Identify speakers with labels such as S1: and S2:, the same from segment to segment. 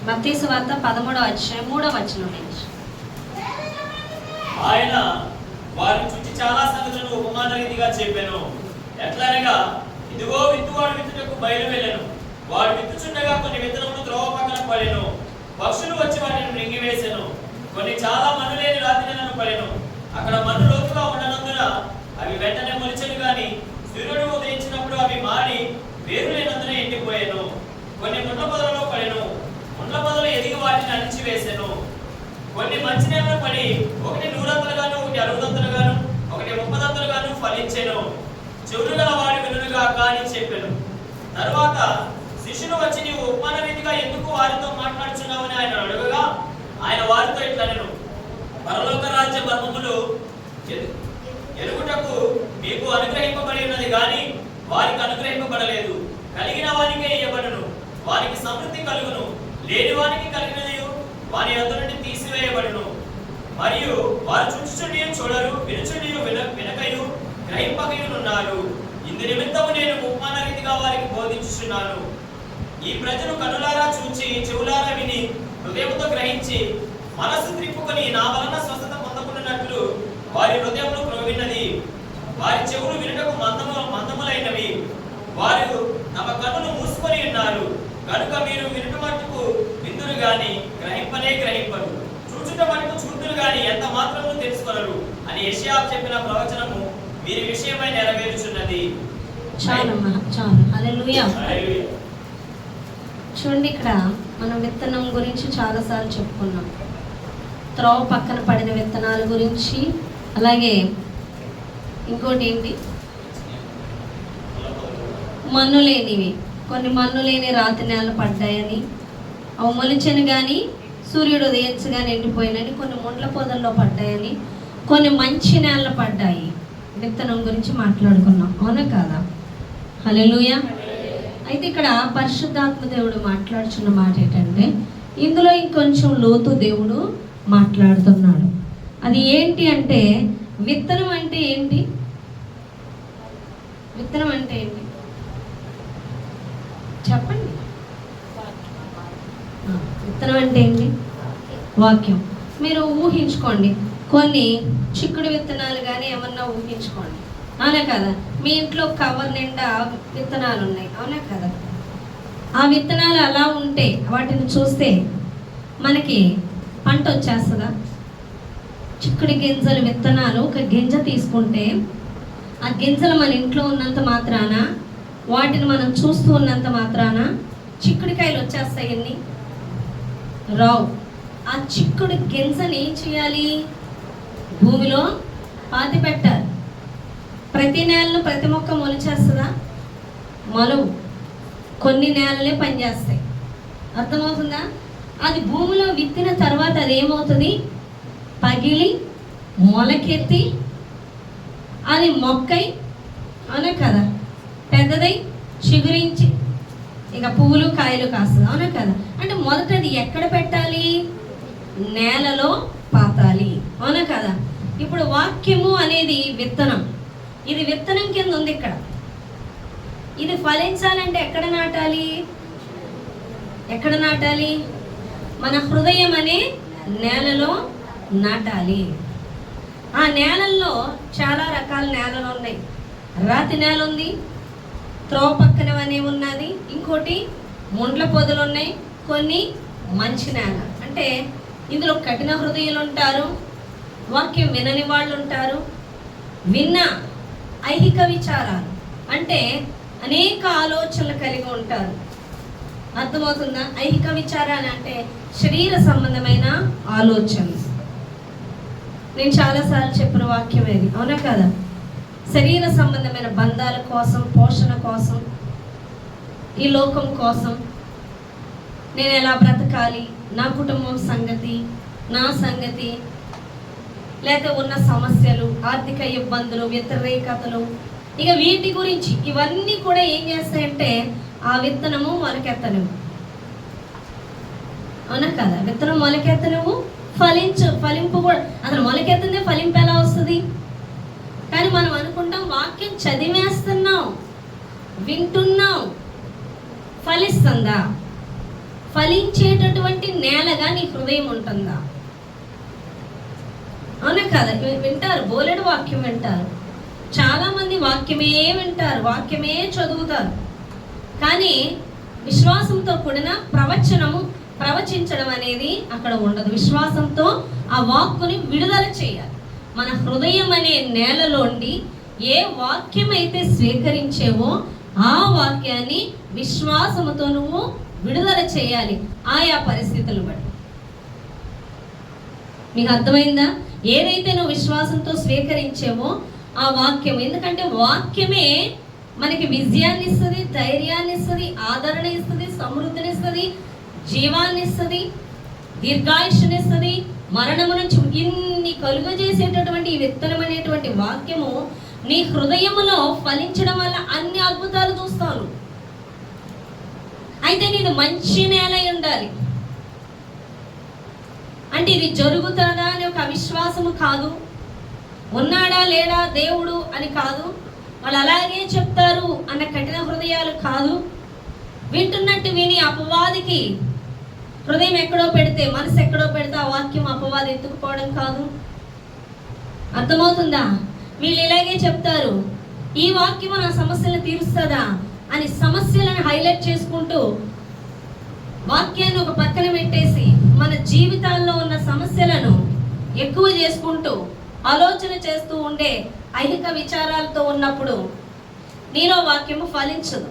S1: మత్తయి సువార్త 13వ అధ్యాయం 3వ వచనం నుంచి.
S2: ఆయన వారిని చూచి చాలా సంగతులను ఉపమాన రీతిగా చెప్పాను. ఎట్లనగా, ఇదిగో విత్తువాడు విత్తుటకు బయలు వెళ్ళెను. వాడు విత్తుచుండగా కొన్ని విత్తనములు త్రోవ పక్కన పడెను. పక్షులు వచ్చి వాటిని మృంగివేసెను. కొన్ని చాలా మన్ను లేని రాతి నేలను పడెను. అక్కడ మన్ను లోతుగా ఉండనందున అవి వెంటనే మొలిచెను, గాని సూర్యుడు ఉదయించినప్పుడు అవి మాడి వేరు లేనందున ఎండిపోయాను. కొన్ని ముండ్ల పొదలలో పడెను. ముండ్ల పొదలు ఎదిగి వాటిని అణిచివేసెను. కొన్ని మంచి నేలలో పడి ఒకటి 100 ఒకటి 60 ఒకటి 30 ఫలించెను. చెవులు గల వాడి వినులుగా కానీ చెప్పెను. తరువాత శిష్యులు వచ్చి, నీవు ఉపమాన రీతిగా ఎందుకు వారితో మాట్లాడుచున్నావని ఆయన అడుగగా, ఆయన వారితో ఇట్లనెను, పరలోక రాజ్య మర్మములు ఎరుగుటకు మీకు అనుగ్రహింపబడి ఉన్నది, గాని వారికి అనుగ్రహింపబడలేదు. కలిగిన వానికే ఇయ్యబడును, వారికి సమృద్ధి కలుగును. లేని వానికి కలిగినది వాని యొద్ద నుండి తీసివేయబడును. మరియు వారు చూచుచుండి చూడరు, వినుచుండి వినకయు గ్రహింపకయునున్నారు. ఇందు నిమిత్తము నేను ఉపమాన రీతిగా వారికి బోధించుచున్నాను. ఈ ప్రజలు కనులారా చూచి చెవులారా విని హృదయముతో గ్రహించి మనస్సు త్రిప్పుకొని నా వలన స్వస్థత పొందకున్నట్లు వారి హృదయములు క్రొవ్వినది. వారి చెవులు వినుటకు మందములైనవి. వారు తమ కన్నులు మూసుకొని ఉన్నారు. కనుక మీరు వినుట మట్టుకు విందురు గాని గ్రహింపరు, చూచుట మట్టుకు చూతురు గాని ఎంత మాత్రము తెలుసుకొనరు అని యెషయా చెప్పిన ప్రవచనము వీరి విషయమై నెరవేరుచున్నది.
S1: చాలు. హల్లెలూయా. చూడండి, ఇక్కడ మనం విత్తనం గురించి చాలాసార్లు చెప్పుకున్నాం. త్రోవ పక్కన పడిన విత్తనాల గురించి, అలాగే ఇంకోటి ఏంటి, మన్ను లేనివి, కొన్ని మన్ను లేని రాతి నేలలు పడ్డాయని, అవి మొలిచెను కానీ సూర్యుడు ఉదయించగానే ఎండిపోయినని, కొన్ని ముండ్ల పొదల్లో పడ్డాయని, కొన్ని మంచి నేలలు పడ్డాయి. విత్తనం గురించి మాట్లాడుకున్నాం, అవునా కాదా? హల్లెలూయా. అయితే ఇక్కడ పరిశుద్ధాత్మ దేవుడు మాట్లాడుచున్న మాట ఏంటంటే, ఇందులో ఇంకొంచెం లోతు దేవుడు మాట్లాడుతున్నాడు. అది ఏంటి అంటే, విత్తనం అంటే ఏంటి? విత్తనం అంటే ఏంటి చెప్పండి. విత్తనం అంటే ఏంటి? వాక్యం. మీరు ఊహించుకోండి, కొన్ని చిక్కుడు విత్తనాలు కానీ ఏమన్నా ఊహించుకోండి, అవునా కదా? మీ ఇంట్లో కవర్ నిండా విత్తనాలు ఉన్నాయి, అవునా కదా? ఆ విత్తనాలు అలా ఉంటే వాటిని చూస్తే మనకి పంట వచ్చేస్తుందా? చిక్కుడు గింజలు విత్తనాలు, ఒక గింజ తీసుకుంటే ఆ గింజలు మన ఇంట్లో ఉన్నంత మాత్రాన, వాటిని మనం చూస్తూ ఉన్నంత మాత్రాన చిక్కుడుకాయలు వచ్చేస్తాయి? ఎన్ని రావు. ఆ చిక్కుడు గింజని ఏం చేయాలి? భూమిలో పాతి పెట్టాలి. ప్రతి నేలలో ప్రతి మొక్క మొలిచేస్తుందా? మొలవు. కొన్ని నేలలే పనిచేస్తాయి. అర్థమవుతుందా? అది భూమిలో విత్తిన తర్వాత అది ఏమవుతుంది? పగిలి మొలకెత్తి అది మొక్కై, అవునా కదా, పెద్దదై చిగురించి ఇక పువ్వులు కాయలు కాస్తుంది, అవునా కదా? అంటే మొదట అది ఎక్కడ పెట్టాలి? నేలలో పాతాలి, అవునా కదా? ఇప్పుడు వాక్యము అనేది విత్తనం. ఇది విత్తనం కింద ఉంది. ఇక్కడ ఇది ఫలించాలంటే ఎక్కడ నాటాలి? ఎక్కడ నాటాలి? మన హృదయం అనే నేలలో నాటాలి. ఆ నేలల్లో చాలా రకాల నేలలు ఉన్నాయి. రాతి నేల ఉంది, త్రోవ పక్కన అనేవి ఉన్నది, ఇంకోటి ముండ్ల పొదలు ఉన్నాయి, కొన్ని మంచి నేల. అంటే ఇందులో కఠిన హృదయాలు ఉంటారు, వాక్యం వినని వాళ్ళు ఉంటారు, విన్న ఐహిక విచారాలు అంటే అనేక ఆలోచనలు కలిగి ఉంటారు. అర్థమవుతుందా? ఐహిక విచారాలు అంటే శరీర సంబంధమైన ఆలోచనలు. నేను చాలాసార్లు చెప్పిన వాక్యం ఇది, అవునా కదా? శరీర సంబంధమైన బంధాల కోసం, పోషణ కోసం, ఈ లోకం కోసం, నేను ఎలా బ్రతకాలి, నా కుటుంబం సంగతి, నా సంగతి, లేక ఉన్న సమస్యలు, ఆర్థిక ఇబ్బందులు, వ్యతిరేకతలు, ఇక వీటి గురించి, ఇవన్నీ కూడా ఏం చేస్తాయంటే ఆ విత్తనము మొలకెత్తనువు, అవునా కదా? విత్తనం మొలకెత్తనువు, ఫలింపు కూడా. అసలు మొలకెత్తుందే, ఫలింపు ఎలా వస్తుంది? కానీ మనం అనుకుంటాం వాక్యం చదివేస్తున్నాం, వింటున్నాం, ఫలిస్తుందా? ఫలించేటటువంటి నేలగా నీ హృదయం ఉంటుందా? అవునా కదా? వింటారు, బోలెడు వాక్యం వింటారు, చాలా మంది వాక్యమే వింటారు, వాక్యమే చదువుతారు, కానీ విశ్వాసంతో కూడిన ప్రవచించడం అనేది అక్కడ ఉండదు. విశ్వాసంతో ఆ వాక్కుని విడుదల చేయాలి. మన హృదయం అనే నేలలోండి ఏ వాక్యం అయితే స్వీకరించేవో ఆ వాక్యాన్ని విశ్వాసముతో నువ్వు విడుదల చేయాలి ఆయా పరిస్థితులు బట్టి. మీకు అర్థమైందా? ఏదైతే నువ్వు విశ్వాసంతో స్వీకరించేవో ఆ వాక్యం, ఎందుకంటే వాక్యమే మనకి విజయాన్ని ఇస్తుంది, ధైర్యాన్ని ఇస్తుంది, ఆదరణ ఇస్తుంది, సమృద్ధిని ఇస్తుంది, జీవాన్ని ఇస్తుంది, దీర్ఘాయుష్నిస్తుంది, మరణము నుంచి ఇన్ని కలుగజేసేటటువంటి ఈ విత్తనం అనేటువంటి వాక్యము నీ హృదయములో ఫలించడం వల్ల అన్ని అద్భుతాలు చూస్తాను. అయితే నీది మంచి నేల ఉండాలి. అంటే ఇది జరుగుతుందా అని ఒక అవిశ్వాసము కాదు, ఉన్నాడా లేడా దేవుడు అని కాదు, వాళ్ళు అలాగే చెప్తారు అన్న కఠిన హృదయాలు కాదు. వింటున్నట్టు విని అపవాదికి హృదయం ఎక్కడో పెడితే, మనసు ఎక్కడో పెడితే ఆ వాక్యం అపవాది ఎత్తుకుపోవడం కాదు. అర్థమవుతుందా? వీళ్ళు ఇలాగే చెప్తారు, ఈ వాక్యం నా సమస్యలను తీరుస్తుందా అని సమస్యలను హైలైట్ చేసుకుంటూ వాక్యాన్ని ఒక పక్కన పెట్టేసి మన జీవితాల్లో ఉన్న సమస్యలను ఎక్కువ చేసుకుంటూ ఆలోచన చేస్తూ ఉండే ఐహిక విచారాలతో ఉన్నప్పుడు నీలో వాక్యము ఫలించదు.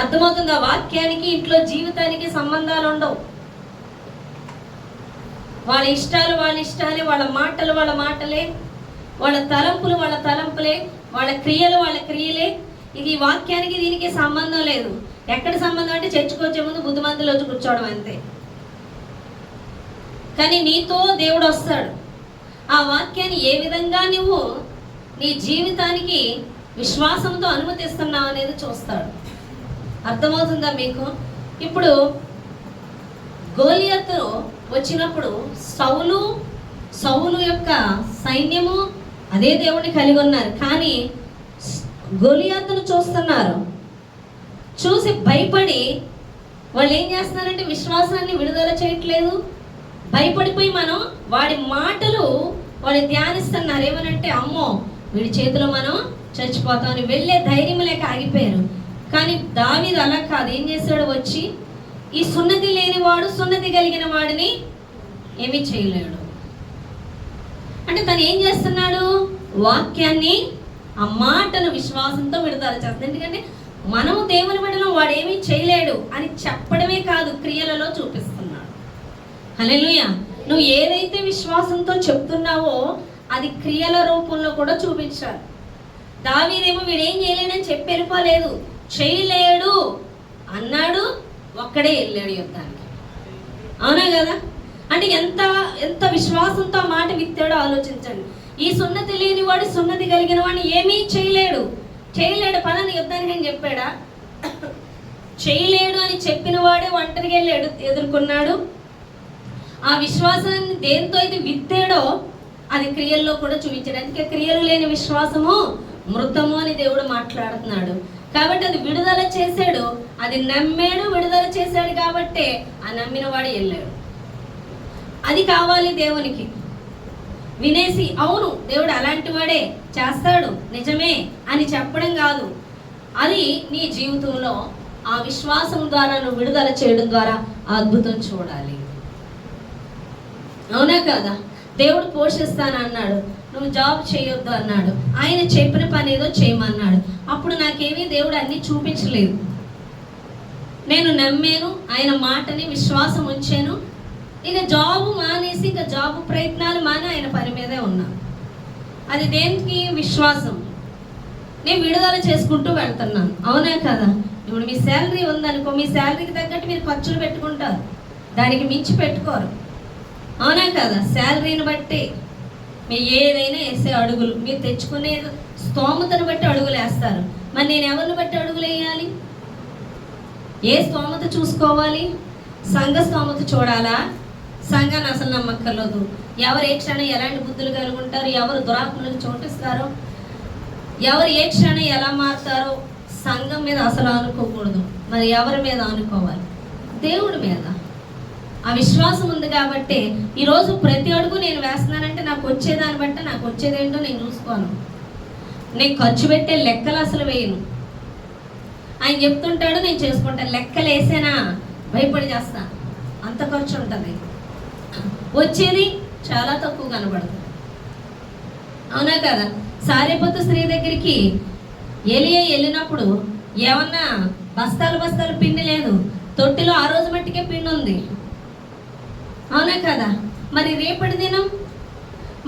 S1: అర్థమవుతుంది? ఆ వాక్యానికి ఇంట్లో జీవితానికి సంబంధాలు ఉండవు. వాళ్ళ ఇష్టాలు వాళ్ళ ఇష్టాలే, వాళ్ళ మాటలు వాళ్ళ మాటలే, వాళ్ళ తలంపులు వాళ్ళ తలంపులే, వాళ్ళ క్రియలు వాళ్ళ క్రియలే. ఇది ఈ వాక్యానికి దీనికి సంబంధం లేదు. ఎక్కడ సంబంధం అంటే చర్చకు వచ్చే ముందు బుద్ధిమంతులు వచ్చి కూర్చోవడం అంతే. కానీ నీతో దేవుడు వస్తాడు. ఆ వాక్యాన్ని ఏ విధంగా నువ్వు నీ జీవితానికి విశ్వాసంతో అనుమతిస్తున్నావు అనేది చూస్తాడు. అర్థమవుతుందా మీకు? ఇప్పుడు గోలియతు వచ్చినప్పుడు సౌలు యొక్క సైన్యము అదే దేవుడిని కలిగి ఉన్నారు, కానీ గోలియాతును చూస్తున్నారు. చూసి భయపడి వాళ్ళు ఏం చేస్తున్నారంటే విశ్వాసాన్ని విడుదల చేయట్లేదు. భయపడిపోయి మనం వాడి మాటలు వాడి ధ్యానిస్తున్నారు. ఏమనంటే అమ్మో వీడి చేతిలో మనం చచ్చిపోతామని వెళ్ళే ధైర్యం లేక ఆగిపోయారు. కానీ దావీదు అలా కాదు. ఏం చేశాడు? వచ్చి ఈ సున్నతి లేని వాడు సున్నతి కలిగిన వాడిని ఏమీ చేయలేడు. అంటే తను ఏం చేస్తున్నాడు? వాక్యాన్ని, ఆ మాటను విశ్వాసంతో విడుదల చేస్తాడు. ఎందుకంటే మనము దేవుని బిడ్డలం, వాడు ఏమీ చేయలేడు అని చెప్పడమే కాదు, క్రియలలో చూపిస్తున్నాడు. హల్లెలూయా! నువ్వు ఏదైతే విశ్వాసంతో చెప్తున్నావో అది క్రియల రూపంలో కూడా చూపించాలి. దావీదేమో వీడేం చేయలేడని చెప్పి వెళ్ళిపోలేదు, చేయలేడు అన్నాడు, ఒక్కడే వెళ్ళాడు యుద్ధానికి. అవునా కదా? అంటే ఎంత విశ్వాసంతో ఆ మాట విత్తాడో ఆలోచించండి. ఈ సున్నతి లేని వాడు సున్నతి కలిగిన వాడిని ఏమీ చేయలేడు పలాని యుద్ధానికి అని చెప్పాడా? చేయలేడు అని చెప్పిన వాడే ఒంటరిగా వెళ్ళాడు, ఎదుర్కొన్నాడు. ఆ విశ్వాసాన్ని దేంతో అయితే విత్తాడో అది క్రియల్లో కూడా చూపించాడు. అందుకే క్రియలు లేని విశ్వాసము మృతము అని దేవుడు మాట్లాడుతున్నాడు. కాబట్టి అది విడుదల చేశాడు, అది నమ్మాడు, విడుదల చేశాడు. కాబట్టి ఆ నమ్మిన వాడు వెళ్ళాడు. అది కావాలి దేవునికి. వినేసి అవును దేవుడు అలాంటి వాడే చేస్తాడు, నిజమే అని చెప్పడం కాదు. అది నీ జీవితంలో ఆ విశ్వాసం ద్వారా నువ్వు విడుదల చేయడం ద్వారా ఆ అద్భుతం చూడాలి. అవునా కదా? దేవుడు పోషిస్తానన్నాడు, నువ్వు జాబ్ చేయొద్దు అన్నాడు, ఆయన చెప్పిన పని ఏదో చేయమన్నాడు. అప్పుడు నాకేమీ దేవుడు అన్నీ చూపించలేదు. నేను నమ్మాను, ఆయన మాటని విశ్వాసం ఉంచాను. ఇక జాబు మానేసి, ఇక జాబు ప్రయత్నాలు మాని ఆయన పని మీదే ఉన్నా. అది దేనికి? విశ్వాసం. నేను విడుదల చేసుకుంటూ వెళ్తున్నాను. అవునా కదా? ఇప్పుడు మీ శాలరీ ఉందనుకో, మీ శాలరీకి తగ్గట్టు మీరు ఖర్చులు పెట్టుకుంటారు, దానికి మించి పెట్టుకోరు. అవునా కదా? శాలరీని బట్టి మీరు ఏదైనా వేసే అడుగులు, మీరు తెచ్చుకునే స్తోమతను బట్టి అడుగులు వేస్తారు. మరి నేను ఎవరిని బట్టి అడుగులు వేయాలి? ఏ స్తోమత చూసుకోవాలి? సంఘ స్తోమత చూడాలా? సంఘాన్ని అసలు నమ్మక్కర్లేదు. ఎవరు ఏ క్షణం ఎలాంటి బుద్ధులు కలిగి ఉంటారు, ఎవరు దురాత్మలకు చోటిస్తారో, ఎవరు ఏ క్షణం ఎలా మారుతారో సంఘం మీద అసలు అనుకోకూడదు. మరి ఎవరి మీద అనుకోవాలి? దేవుడి మీద ఆ విశ్వాసం ఉంది కాబట్టి ఈరోజు ప్రతి అడుగు నేను వేస్తున్నానంటే నాకు వచ్చేదాన్ని బట్టి నాకు వచ్చేదేంటో నేను చూసుకోను. నేను ఖర్చు పెట్టే లెక్కలు అసలు వేయను. ఆయన చెప్తుంటాడు, నేను చేసుకుంటాను. లెక్కలు వేసేనా భయపడి చేస్తా, అంత ఖర్చు ఉంటుంది. వచ్చేది చాలా తక్కువ కనబడుతుంది. అవునా కదా? సారెపతు స్త్రీ దగ్గరికి ఏలియా వెళ్ళినప్పుడు ఏమన్నా బస్తాలు బస్తాలు పిండి లేదు, తొట్టిలో ఆ రోజు మట్టికే పిండి ఉంది. అవునా కదా? మరి రేపటి దినం,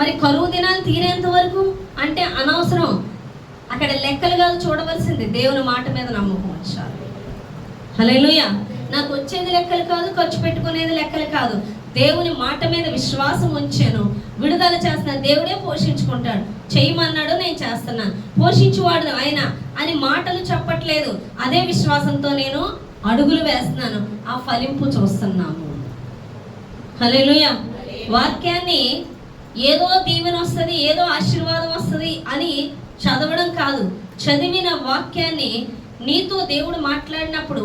S1: మరి కరువు దినాలు తీరేంత వరకు అంటే అనవసరం. అక్కడ లెక్కలు కాదు చూడవలసింది, దేవుని మాట మీద నమ్మకం ఉంచాలి. హల్లెలూయా. నాకు వచ్చేది లెక్కలు కాదు, ఖర్చు పెట్టుకునేది లెక్కలు కాదు. దేవుని మాట మీద విశ్వాసం ఉంచాను, విడుదల చేస్తున్నాను. దేవుడే పోషించుకుంటాడు. చేయమన్నాడు, నేను చేస్తున్నాను. పోషించువాడు ఆయన అని మాటలు చెప్పట్లేదు. అదే విశ్వాసంతో నేను అడుగులు వేస్తున్నాను. ఆ ఫలింపు చూస్తున్నాము. హల్లెలూయా. వాక్యాన్ని ఏదో దీవెన వస్తుంది, ఏదో ఆశీర్వాదం వస్తుంది అని చదవడం కాదు. చదివిన వాక్యాన్ని నీతో దేవుడు మాట్లాడినప్పుడు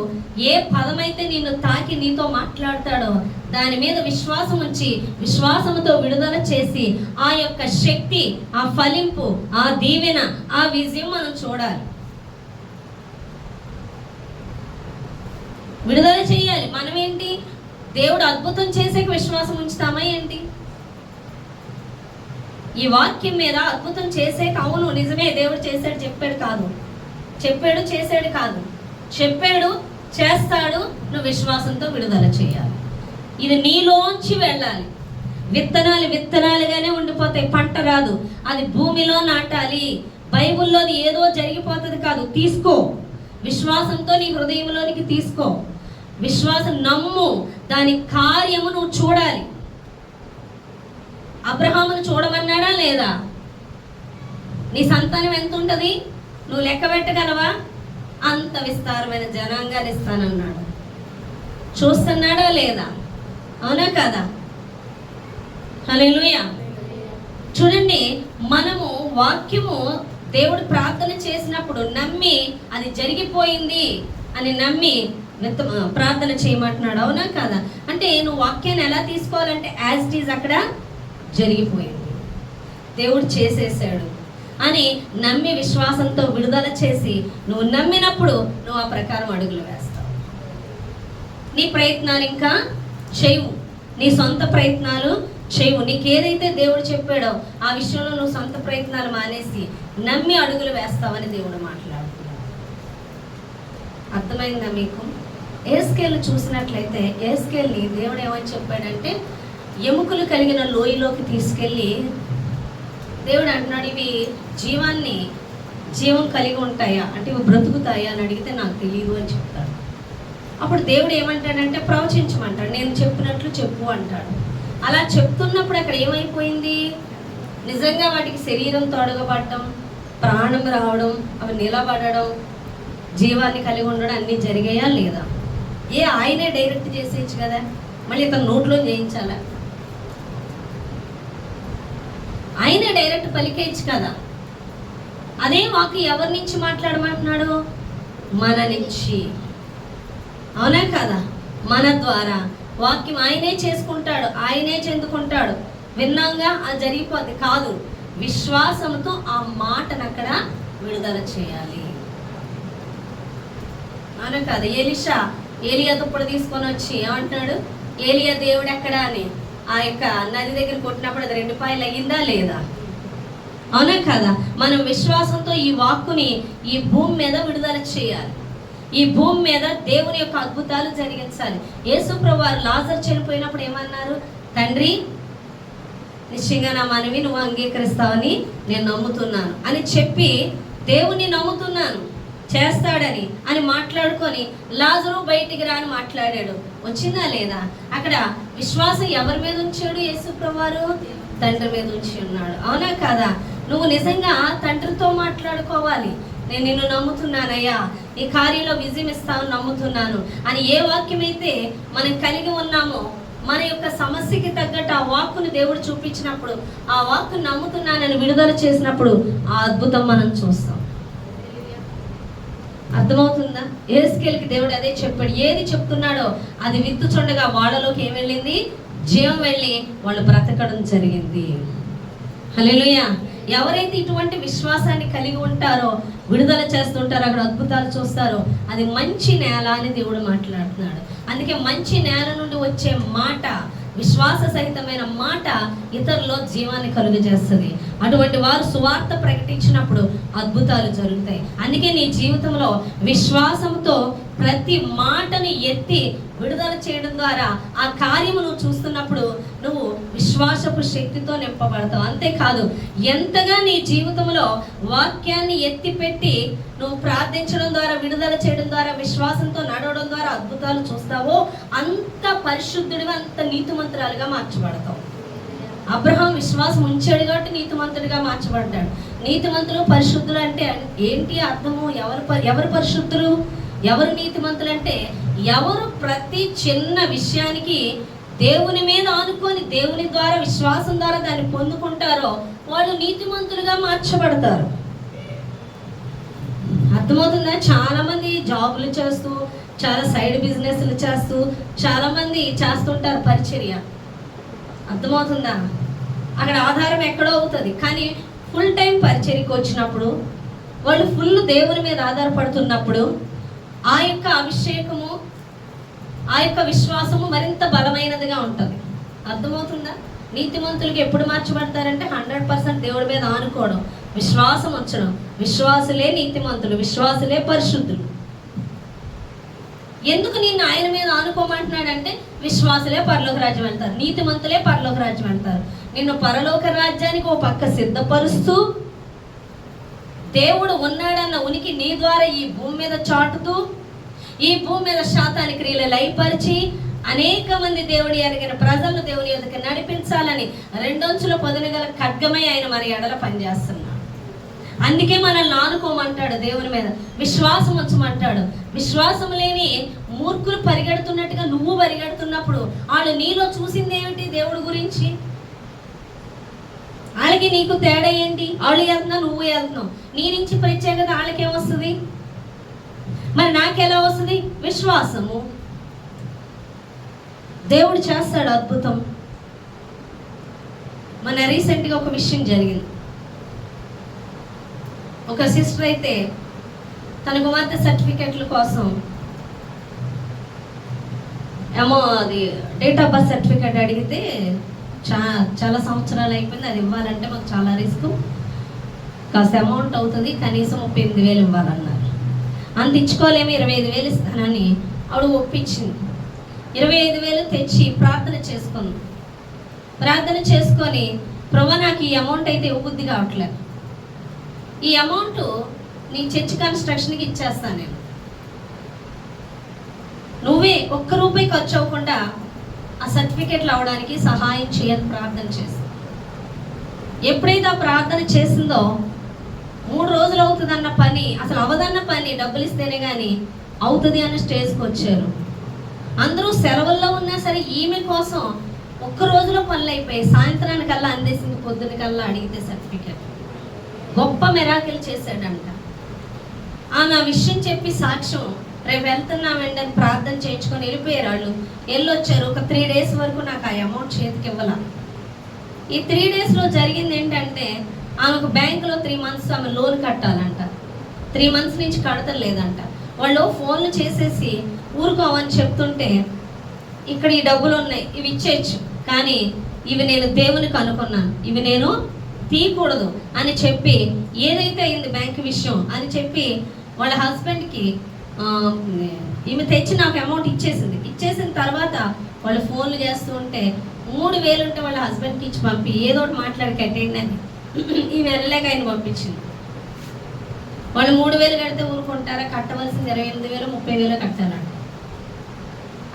S1: ఏ పదమైతే నిన్ను తాకి నీతో మాట్లాడతాడో దాని మీద విశ్వాసం ఉంచి విశ్వాసంతో విడుదల చేసి ఆ యొక్క శక్తి, ఆ ఫలింపు, ఆ దీవెన, ఆ విజయం మనం చూడాలి. విడుదల చేయాలి. మనం ఏంటి, దేవుడు అద్భుతం చేసే విశ్వాసం ఉంచుతామా ఏంటి? ఈ వాక్యం మీద అద్భుతం చేసే, అవును నిజమే దేవుడు చేశాడు చెప్పాడు కాదు, చెప్పాడు చేశాడు కాదు, చెప్పాడు చేస్తాడు. నువ్వు విశ్వాసంతో విడుదల చేయాలి. ఇది నీలోంచి వెళ్ళాలి. విత్తనాలు విత్తనాలుగానే ఉండిపోతాయి, పంట రాదు. అది భూమిలో నాటాలి. బైబిల్లోది ఏదో జరిగిపోతుంది కాదు, తీసుకో. విశ్వాసంతో నీ హృదయంలోనికి తీసుకో. విశ్వాసం నమ్ము, దాని కార్యము నువ్వు చూడాలి. అబ్రహామును చూడమన్నాడా లేదా? నీ సంతానం ఎంత ఉంటుంది నువ్వు లెక్క పెట్టగలవా? అంత విస్తారమైన జనాంగాలు ఇస్తానన్నాడు. చూస్తున్నాడా లేదా? అవునా కదా? హల్లెలూయా. చూడండి, మనము వాక్యము దేవుడు ప్రార్థన చేసినప్పుడు నమ్మి అది జరిగిపోయింది అని నమ్మి ప్రార్థన చేయమంటున్నాడు. అవునా కదా? అంటే నువ్వు వాక్యాన్ని ఎలా తీసుకోవాలంటే యాజ్ ఇట్ ఈజ్ అక్కడ జరిగిపోయింది, దేవుడు చేసేసాడు అని నమ్మి విశ్వాసంతో విడుదల చేసి నువ్వు నమ్మినప్పుడు నువ్వు ఆ ప్రకారం అడుగులు వేస్తావు. నీ ప్రయత్నాలు ఇంకా చేయవు, నీ సొంత ప్రయత్నాలు చేయవు. నీకు ఏదైతే దేవుడు చెప్పాడో ఆ విషయంలో నువ్వు సొంత ప్రయత్నాలు మానేసి నమ్మి అడుగులు వేస్తావని దేవుడు మాట్లాడుతున్నాడు. అర్థమైందా మీకు? ఏస్కేల్ చూసినట్లయితే ఏస్కేల్ని దేవుడు ఏమని చెప్పాడంటే ఎముకలు కలిగిన లోయలోకి తీసుకెళ్ళి దేవుడు అంటున్నాడు, ఇవి జీవం కలిగి ఉంటాయా అంటే ఇవి బ్రతుకుతాయా అని అడిగితే నాకు తెలియదు అని చెప్తాడు. అప్పుడు దేవుడు ఏమంటాడంటే ప్రవచించమంటాడు, నేను చెప్పినట్లు చెప్పు అంటాడు. అలా చెప్తున్నప్పుడు అక్కడ ఏమైపోయింది? నిజంగా వాటికి శరీరం తొడగబడటం, ప్రాణం రావడం, అవి నిలబడడం, జీవాన్ని కలిగి ఉండడం అన్నీ జరిగాయా లేదా? ఆయనే డైరెక్ట్ చేసేయచ్చు కదా, మళ్ళీ ఇతను నోట్లో చేయించాలా? ఆయనే డైరెక్ట్ పలికేయచ్చు కదా. అదే వాక్కు ఎవరి నుంచి మాట్లాడమంటున్నాడు? మన నుంచి. అవునా కదా? మన ద్వారా వాక్యం ఆయనే చేసుకుంటాడు, ఆయనే చెందుకుంటాడు. విన్నాంగా అది జరిగిపోద్ది కాదు, విశ్వాసంతో ఆ మాటను అక్కడ విడుదల చేయాలి. అవునా కదా? ఏలియా దుప్పటి తీసుకొని వచ్చి ఏమంటున్నాడు, ఏలియా దేవుడు ఎక్కడా అని ఆ యొక్క నది దగ్గర కొట్టినప్పుడు అది 2 పాయలు అయ్యిందా లేదా? అవునా కదా? మనం విశ్వాసంతో ఈ వాక్కుని ఈ భూమి మీద విడుదల చేయాలి. ఈ భూమి మీద దేవుని యొక్క అద్భుతాలు జరిగించాలి. యేసుప్రభువు వారు లాజరు చనిపోయినప్పుడు ఏమన్నారు? తండ్రి, నిశ్చయంగా నా మనవి నువ్వు అంగీకరిస్తావని నేను నమ్ముతున్నాను అని చెప్పి దేవుని నమ్ముతున్నాను చేస్తాడని అని మాట్లాడుకొని లాజరు బయటికి రాని మాట్లాడాడు. వచ్చిందా లేదా? అక్కడ విశ్వాసం ఎవరి మీద ఉంచాడు? యేసుప్రభువు వారు తండ్రి మీద ఉంచి ఉన్నాడు. అవునా కదా? నువ్వు నిజంగా తండ్రితో మాట్లాడుకోవాలి. నేను నిన్ను నమ్ముతున్నానయ్యా, ఈ కార్యంలో విజయం ఇస్తావు నమ్ముతున్నాను అని ఏ వాక్యం అయితే మనం కలిగి ఉన్నామో మన యొక్క సమస్యకి తగ్గట్టు ఆ వాక్కును దేవుడు చూపించినప్పుడు ఆ వాక్కును నమ్ముతున్నానని విడుదల చేసినప్పుడు ఆ అద్భుతం మనం చూస్తాం. అర్థమవుతుందా? యెహెజ్కేలుకి దేవుడు అదే చెప్పాడు. ఏది చెప్తున్నాడో అది విత్తుచుండగా వాళ్ళలోకి ఏం వెళ్ళింది? జీవం వెళ్ళి వాళ్ళు బ్రతకడం జరిగింది. హల్లెలూయా. ఎవరైతే ఇటువంటి విశ్వాసాన్ని కలిగి ఉంటారో, విడుదల చేస్తుంటారో, అక్కడ అద్భుతాలు చూస్తారో, అది మంచి నేల అని దేవుడు మాట్లాడుతున్నాడు. అందుకే మంచి నేల నుండి వచ్చే మాట, విశ్వాస సహితమైన మాట ఇతరులో జీవాన్ని కలుగజేస్తుంది. అటువంటి వారు సువార్త ప్రకటించినప్పుడు అద్భుతాలు జరుగుతాయి. అందుకే నీ జీవితంలో విశ్వాసంతో ప్రతి మాటని ఎత్తి విడుదల చేయడం ద్వారా ఆ కార్యము నువ్వు చూస్తున్నప్పుడు నువ్వు విశ్వాసపు శక్తితో నింపబడతావు. అంతేకాదు, ఎంతగా నీ జీవితంలో వాక్యాన్ని ఎత్తిపెట్టి నువ్వు ప్రార్థించడం ద్వారా, విడుదల చేయడం ద్వారా, విశ్వాసంతో నడవడం ద్వారా అద్భుతాలు చూస్తావో అంత పరిశుద్ధుడిగా, అంత నీతిమంతురాలుగా మార్చబడతావు. అబ్రహాం విశ్వాసం ఉంచాడు కాబట్టి నీతిమంతుడిగా మార్చబడ్డాడు. నీతిమంతులు, పరిశుద్ధులు అంటే ఏంటి అర్థము? ఎవరు పరిశుద్ధులు, ఎవరు నీతిమంతులు అంటే ఎవరు ప్రతి చిన్న విషయానికి దేవుని మీద ఆనుకొని దేవుని ద్వారా, విశ్వాసం ద్వారా దాన్ని పొందుకుంటారో వాళ్ళు నీతిమంతులుగా మార్చబడతారు. అర్థమవుతుందా? చాలా మంది జాబులు చేస్తూ, చాలా సైడ్ బిజినెస్లు చేస్తూ, చాలా మంది చేస్తుంటారు పరిచర్య. అర్థమవుతుందా? అక్కడ ఆధారం ఎక్కడో అవుతుంది, కానీ ఫుల్ టైం పరిచర్యకి వచ్చినప్పుడు, వాళ్ళు ఫుల్ దేవుని మీద ఆధారపడుతున్నప్పుడు ఆ యొక్క అభిషేకము, ఆ యొక్క విశ్వాసము మరింత బలమైనదిగా ఉంటుంది. అర్థమవుతుందా? నీతిమంతులకి ఎప్పుడు మార్చబడతారంటే 100% దేవుడి మీద ఆనుకోవడం, విశ్వాసం వచ్చడం. విశ్వాసులే నీతిమంతులు, విశ్వాసులే పరిశుద్ధులు. ఎందుకు నిన్ను ఆయన మీద ఆనుకోమంటున్నాడంటే విశ్వాసులే పరలోక రాజ్యం వెళ్తారు, నీతిమంతులే పరలోక రాజ్యం వెళ్తారు. నిన్ను పరలోక రాజ్యానికి ఓ పక్క సిద్ధపరుస్తూ, దేవుడు ఉన్నాడన్న ఉనికి నీ ద్వారా ఈ భూమి మీద చాటుతూ, ఈ భూమి మీద శాతాని క్రియలు లయపరిచి అనేక మంది దేవుడి ఎరిగిన ప్రజలను దేవుని ఎదుక నడిపించాలని 2 అంచుల పదును గల ఖడ్గమై ఆయన మరి ఎడల పనిచేస్తున్నాడు. అందుకే మనల్ని ఆనుకోమంటాడు, దేవుని మీద విశ్వాసం వచ్చమంటాడు. విశ్వాసం లేని మూర్ఖులు పరిగెడుతున్నట్టుగా నువ్వు పరిగెడుతున్నప్పుడు వాళ్ళు నీలో చూసింది ఏమిటి? దేవుడి గురించి. వాళ్ళకి నీకు తేడా ఏంటి? వాళ్ళు వెళ్తున్నావు, నువ్వు వెళ్తున్నావు. నీ నుంచి ప్రత్యేకత వాళ్ళకేమొస్తుంది? మరి నాకెలా వస్తుంది? విశ్వాసము. దేవుడు చేస్తాడు అద్భుతం. మన రీసెంట్గా ఒక విషయం జరిగింది. ఒక సిస్టర్ అయితే తన కుమార్తె సర్టిఫికెట్ల కోసం ఏమో అది డేట్ ఆఫ్ బర్త్ సర్టిఫికెట్ అడిగితే చాలా సంవత్సరాలు అయిపోయింది, అది ఇవ్వాలంటే మాకు చాలా రిస్క్, కాస్త అమౌంట్ అవుతుంది, కనీసం 38,000 ఇవ్వాలన్నారు. అంత ఇచ్చుకోలేము, 25,000 ఇస్తానని ఆవిడ ఒప్పించింది. 25,000 తెచ్చి ప్రార్థన చేసుకుంది. ప్రార్థన చేసుకొని, ప్రభు నాకు ఈ అమౌంట్ అయితే ఇవ్వబుద్ధి కావట్లేదు, ఈ అమౌంట్ నీ చర్చ్ కన్స్ట్రక్షన్కి ఇచ్చేస్తాను నేను, నువ్వే ఒక్క రూపాయి ఖర్చు అవ్వకుండా ఆ సర్టిఫికెట్లు అవడానికి సహాయం చేయని ప్రార్థన చేసింది. ఎప్పుడైతే ఆ ప్రార్థన చేసిందో 3 రోజులు అవుతుందన్న పని, అసలు అవదన్న పని డబ్బులు ఇస్తేనే కానీ అవుతుంది అన్న స్టేజ్కి వచ్చారు. అందరూ సెలవుల్లో ఉన్నా సరే ఈమె కోసం ఒక్క రోజులో పనులు అయిపోయి సాయంత్రానికల్లా అందేసింది. పొద్దునకల్లా అడిగితే సర్టిఫికెట్. గొప్ప మెరాకిల్ చేశాడంట. ఆమె ఆ విషయం చెప్పి సాక్ష్యం, రేపు వెళ్తున్నామండి అని ప్రార్థన చేయించుకొని వెళ్ళిపోయారు. వాళ్ళు వెళ్ళొచ్చారు. ఒక 3 days వరకు నాకు ఆ అమౌంట్ చేతికి ఇవ్వాల. ఈ 3 daysలో జరిగింది ఏంటంటే, ఆమెకు బ్యాంకులో 3 months ఆమె లోన్ కట్టాలంట. 3 months నుంచి కడతలేదంట. వాళ్ళు ఫోన్లు చేసేసి ఊరుకోవని చెప్తుంటే, ఇక్కడ ఈ డబ్బులు ఉన్నాయి, ఇవి ఇచ్చేయచ్చు, కానీ ఇవి నేను దేవునికి అనుకున్నాను, ఇవి నేను తీయకూడదు అని చెప్పి, ఏదైతే అయింది బ్యాంక్ విషయం అని చెప్పి వాళ్ళ హస్బెండ్కి ఈమె తెచ్చి నాకు అమౌంట్ ఇచ్చేసింది. ఇచ్చేసిన తర్వాత వాళ్ళు ఫోన్లు చేస్తూ ఉంటే 3,000 ఉంటే వాళ్ళ హస్బెండ్కి ఇచ్చి పంపి ఏదో ఒకటి మాట్లాడి కట్టేయండి అని ఈమె వెళ్ళలేక ఆయన పంపించింది. వాళ్ళు 3,000 కడితే ఊరుకుంటారా? కట్టవలసింది 28,000, 30,000 కట్టాలంట.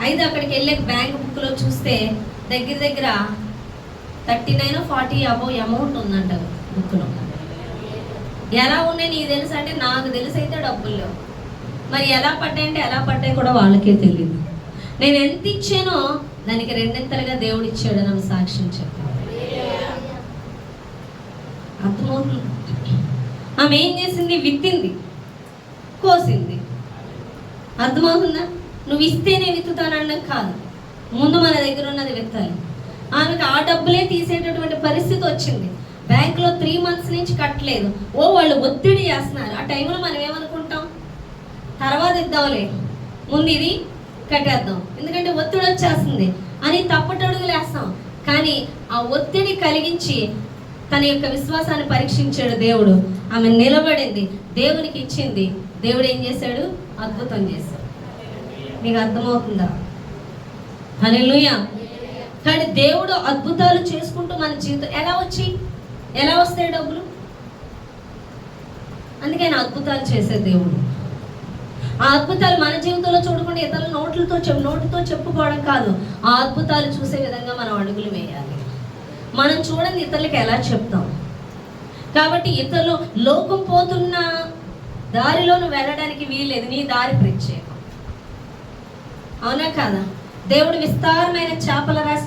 S1: అయితే అక్కడికి వెళ్ళే బ్యాంక్ బుక్లో చూస్తే దగ్గర 39 40 అబౌవ్ అమౌంట్ ఉందంట బుక్లో. ఎలా ఉన్నాయి నీకు తెలుసు అంటే, నాకు తెలిసి అయితే డబ్బులు లేవు. మరి ఎలా పడ్డాయంటే ఎలా పడ్డాయి కూడా వాళ్ళకే తెలియదు. నేను ఎంత ఇచ్చానో దానికి 2 దేవుడు ఇచ్చాడు అని సాక్ష్యం చెప్పాను. అర్థమవుతుంది. ఆమె ఏం చేసింది? విత్తింది, కోసింది, అర్థమవుతుందా? నువ్వు ఇస్తేనే విత్తుతానడం కాదు, ముందు మన దగ్గర ఉన్నది విత్తాలి. ఆమెకు ఆ డబ్బులే తీసేటటువంటి పరిస్థితి వచ్చింది. బ్యాంకులో 3 months నుంచి కట్టలేదు. వాళ్ళు ఒత్తిడి చేస్తున్నారు. ఆ టైంలో మనం ఏమనుకుంటాం, తర్వాత ఇద్దాంలే, ముందు ఇది కట్టేద్దాం, ఎందుకంటే ఒత్తిడి వచ్చేస్తుంది అని తప్పటడుగులు వేస్తాం. కానీ ఆ ఒత్తిడి కలిగించి తన యొక్క విశ్వాసాన్ని పరీక్షించాడు దేవుడు. ఆమె నిలబడింది, దేవునికి ఇచ్చింది. దేవుడు ఏం చేశాడు? అద్భుతం చేశాడు. నీకు అర్థమవుతుందా? హల్లెలూయా. కానీ దేవుడు అద్భుతాలు చేసుకుంటూ మన జీవితం ఎలా వస్తాయి డబ్బులు? అందుకని అద్భుతాలు చేసే దేవుడు. ఆ అద్భుతాలు మన జీవితంలో చూడకుండా ఇతరుల నోటితో చెప్పుకోవడం కాదు, ఆ అద్భుతాలు చూసే విధంగా మనం అడుగులు వేయాలి. మనం చూడండి ఇతరులకు ఎలా చెప్తాం. కాబట్టి ఇతరులు లోకం పోతున్న దారిలోను వెళ్ళడానికి వీల్లేదు, నీ దారి ప్రత్యేకం. అవునా కాదా? దేవుడు విస్తారమైన చేపల రాసి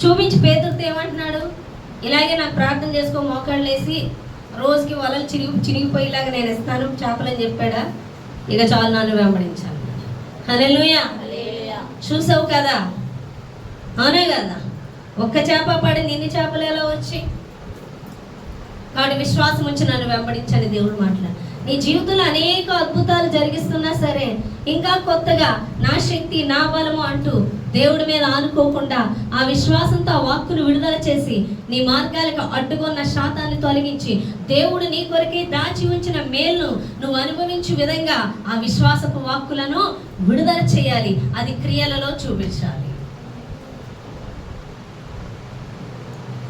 S1: చూపించి పేతురుతో ఏమంటున్నాడు? ఇలాగే నాకు ప్రార్థన చేసుకో, మోకాళ్ళు వేసి రోజుకి వలలు చిరిగిపోయేలాగా నేను ఇస్తాను చేపలని చెప్పాడా? ఇక చాలు, నన్ను వెంబడించాను. హల్లెలూయా. చూసావు కదా? అవునే కదా? ఒక్క చేప పడింది, ఇన్ని చేపలు ఎలా వచ్చి? కాబట్టి విశ్వాసం ఉంచి నన్ను వెంబడించని దేవుడు మాట్లాడు. నీ జీవితంలో అనేక అద్భుతాలు జరిగిస్తున్నా సరే, ఇంకా కొత్తగా నా శక్తి నా బలము అంటూ దేవుడి మీద ఆనుకోకుండా ఆ విశ్వాసంతో ఆ వాక్కును విడుదల చేసి నీ మార్గాలకు అడ్డుకున్న శాతాన్ని తొలగించి దేవుడు నీ కొరకే దాచి ఉంచిన మేలును నువ్వు అనుభవించే విధంగా ఆ విశ్వాసపు వాక్కులను విడుదల చేయాలి. అది క్రియలలో చూపించాలి.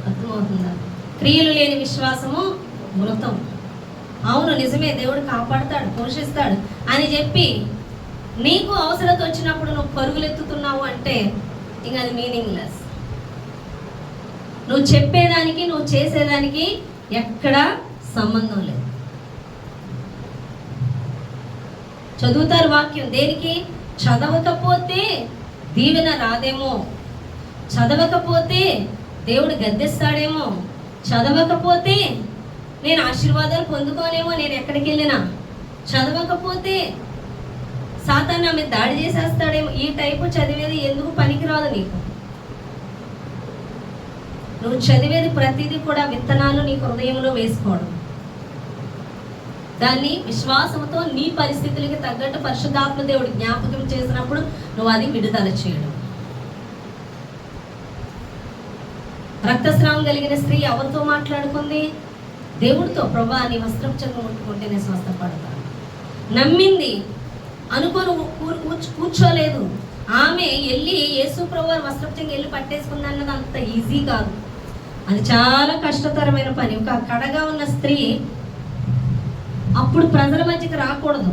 S1: అర్థమవుతుందా? క్రియలు లేని విశ్వాసము మృతం. అవును, నిజమే, దేవుడు కాపాడుతాడు, పోషిస్తాడు అని చెప్పి నీకు అవసరత వచ్చినప్పుడు నువ్వు పరుగులెత్తుతున్నావు అంటే ఇంకా అది మీనింగ్లెస్. నువ్వు చెప్పేదానికి నువ్వు చేసేదానికి ఎక్కడా సంబంధం లేదు. చదువుతారు వాక్యం దేనికి? చదవకపోతే దీవెన రాదేమో, చదవకపోతే దేవుడు గద్దెస్తాడేమో, చదవకపోతే నేను ఆశీర్వాదాలు పొందుకోనేమో నేను ఎక్కడికి వెళ్ళినా, చదవకపోతే సాతాను నా మీద దాడి చేసేస్తాడేమో. ఈ టైపు చదివేది ఎందుకు పనికిరాదు నీకు. నువ్వు చదివేది ప్రతిదీ కూడా విత్తనాలు నీ హృదయంలో వేసుకోవడం, దాన్ని విశ్వాసంతో నీ పరిస్థితులకి తగ్గట్టు పరిశుద్ధాత్మ దేవుడు జ్ఞాపకం చేసినప్పుడు నువ్వు అది విడుదల చేయడం. రక్తస్రావం కలిగిన స్త్రీ ఎవరితో మాట్లాడుకుంది? దేవుడితో. ప్రభా, నీ వస్త్రం చెంగు ముట్టుకుంటే నేను స్వస్థపడతాను. నమ్మింది, అనుకోని కూర్చోలేదు. ఆమె వెళ్ళి యేసు ప్రభువారి వస్త్రం చెంగు వెళ్ళి పట్టేసుకుంది అన్నది అంత ఈజీ కాదు, అది చాలా కష్టతరమైన పని. ఒక కడగా ఉన్న స్త్రీ అప్పుడు ప్రజల మధ్యకి రాకూడదు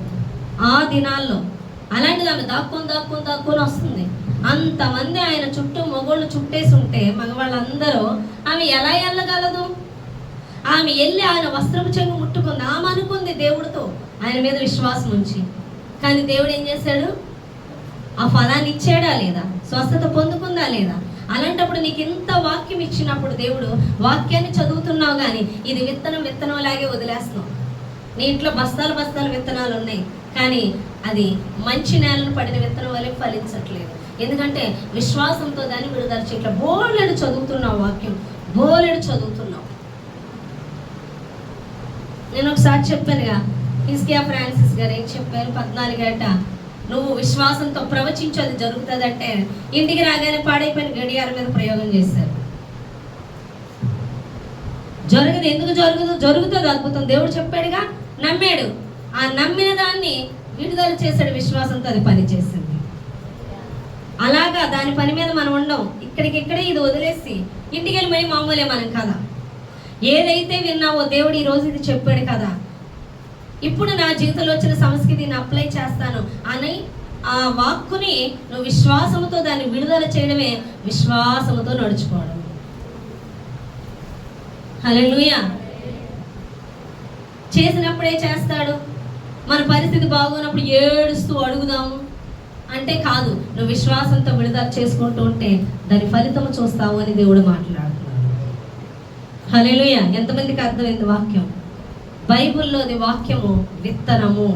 S1: ఆ దినాల్లో. అలాంటిది ఆమె దాక్కొని వస్తుంది. అంతమంది ఆయన చుట్టూ మగోళ్ళు చుట్టేసి ఉంటే మగవాళ్ళందరూ ఆమె ఎలా వెళ్ళగలదు? ఆమె వెళ్ళి ఆయన వస్త్రపు చెంగు ముట్టుకుంది. ఆమె అనుకుంది దేవుడితో ఆయన మీద విశ్వాసం ఉంచి. కానీ దేవుడు ఏం చేశాడు? ఆ ఫలాన్ని ఇచ్చాడా లేదా? స్వస్థత పొందుకుందా లేదా? అలాంటప్పుడు నీకు ఇంత వాక్యం ఇచ్చినప్పుడు దేవుడు వాక్యాన్ని చదువుతున్నావు కానీ ఇది విత్తనం లాగే వదిలేస్తున్నావు. నీ ఇంట్లో బస్తాలు విత్తనాలు ఉన్నాయి, కానీ అది మంచి నేలను పడిన విత్తనం వల్ల ఫలించట్లేదు. ఎందుకంటే విశ్వాసంతో దాన్ని విడుదల చేయట్ల. బోలెడు చదువుతున్నావు వాక్యం, బోలెడు చదువుతున్నావు. నేను ఒకసారి చెప్పానుగా, హిజ్కియా ఫ్రాన్సిస్ గారు ఏం చెప్పారు? 14 ఏట నువ్వు విశ్వాసంతో ప్రవచించు అది జరుగుతుందంటే ఇంటికి రాగానే పాడైపోయిన గడియారం మీద ప్రయోగం చేశారు. జరగదు. ఎందుకు జరగదు? జరుగుతుంది అద్భుతం. దేవుడు చెప్పాడుగా, నమ్మాడు. ఆ నమ్మిన దాన్ని విడుదల చేశాడు విశ్వాసంతో, అది పని చేసింది. అలాగా దాని పని మీద మనం ఉండం. ఇక్కడికిక్కడే ఇది వదిలేసి ఇంటికి వెళ్ళిపోయి మామూలే మనం కదా. ఏదైతే విన్నావో దేవుడు ఈరోజు ఇది చెప్పాడు కదా, ఇప్పుడు నా జీవితంలో వచ్చిన సమస్యకి దీన్ని అప్లై చేస్తాను అని ఆ వాక్కుని నువ్వు విశ్వాసంతో దాన్ని విడుదల చేయడమే విశ్వాసంతో నడుచుకోవడం. హల్లెలూయా. చేసినప్పుడే చేస్తాడు. మన పరిస్థితి బాగున్నప్పుడు ఏడుస్తూ అడుగుదాము అంటే కాదు. నువ్వు విశ్వాసంతో విడుదల చేసుకుంటూ ఉంటే దాని ఫలితం చూస్తావు అని దేవుడు మాట్లాడుతున్నాడు. హల్లెలూయా. ఎంతమందికి అర్థమైంది వాక్యం? బైబిల్లోని వాక్యము విత్తనము.